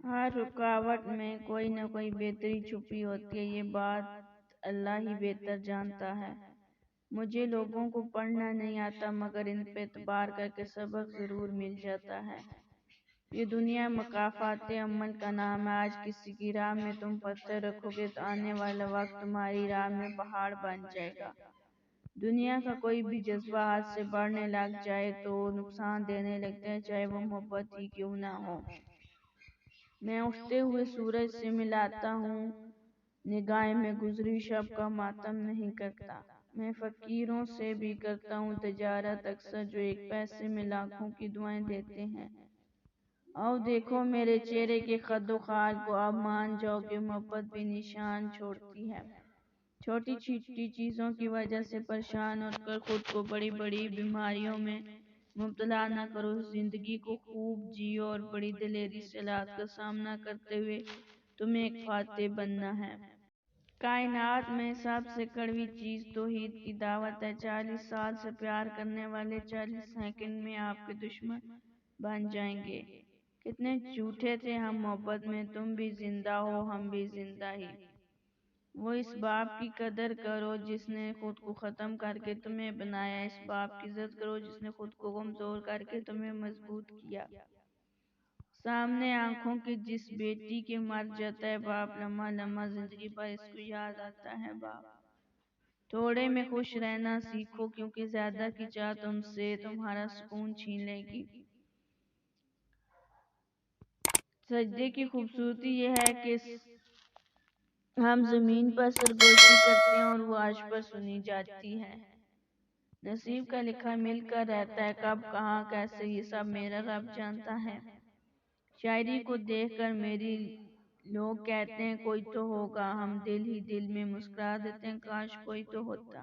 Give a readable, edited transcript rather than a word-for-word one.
ہر رکاوٹ میں کوئی نہ کوئی بہتری چھپی ہوتی ہے، یہ بات اللہ ہی بہتر جانتا ہے۔ مجھے لوگوں کو پڑھنا نہیں آتا، مگر ان پہ اعتبار کر کے سبق ضرور مل جاتا ہے۔ یہ دنیا مکافات عمل کا نام ہے۔ آج کسی کی راہ میں تم پتھر رکھو گے تو آنے والا وقت تمہاری راہ میں پہاڑ بن جائے گا۔ دنیا کا کوئی بھی جذبہ حد سے بڑھنے لگ جائے تو نقصان دینے لگتا ہے، چاہے وہ محبت ہی کیوں نہ ہو۔ میں اٹھتے ہوئے سورج سے ملاتا ہوں نگاہیں، میں گزری شب کا ماتم نہیں کرتا۔ میں فقیروں سے بھی کرتا ہوں تجارت اکثر، جو ایک پیسے میں لاکھوں کی دعائیں دیتے ہیں۔ آؤ دیکھو میرے چہرے کے خد و خال کو، اب مان جاؤ کہ محبت بھی نشان چھوڑتی ہے۔ چھوٹی چھوٹی چیزوں کی وجہ سے پریشان ہو کر خود کو بڑی بڑی بیماریوں میں مبتلا نہ کرو۔ زندگی کو خوب جیو اور بڑی دلیری سے حالات کا سامنا کرتے ہوئے تمہیں ایک فاتح بننا ہے۔ کائنات میں سب سے کڑوی چیز توحید کی دعوت ہے۔ 40 سال سے پیار کرنے والے 40 سیکنڈ میں آپ کے دشمن بن جائیں گے۔ کتنے جھوٹے تھے ہم محبت میں، تم بھی زندہ ہو ہم بھی زندہ ہی۔ وہ اس باپ کی قدر کرو جس نے خود کو ختم کر کے تمہیں بنایا، اس باپ کی عزت کرو جس نے خود کو کمزور کر کے تمہیں مضبوط کیا۔ سامنے آنکھوں کی جس بیٹی کے مر جاتا ہے باپ، لمحہ لمحہ زندگی پر اس کو یاد آتا ہے باپ۔ تھوڑے میں خوش رہنا سیکھو، کیونکہ زیادہ کی چاہ تم سے تمہارا سکون چھین لے گی۔ سجدے کی خوبصورتی یہ ہے کہ ہم زمین پر سرگوشی کرتے ہیں اور وہ عرش پر سنی جاتی ہے۔ نصیب کا لکھا مل کر رہتا ہے، کب کہاں کیسے یہ سب میرا رب جانتا ہے۔ شاعری کو دیکھ کر میری لوگ کہتے ہیں کوئی تو ہوگا، ہم دل ہی دل میں مسکرا دیتے ہیں کاش کوئی تو ہوتا۔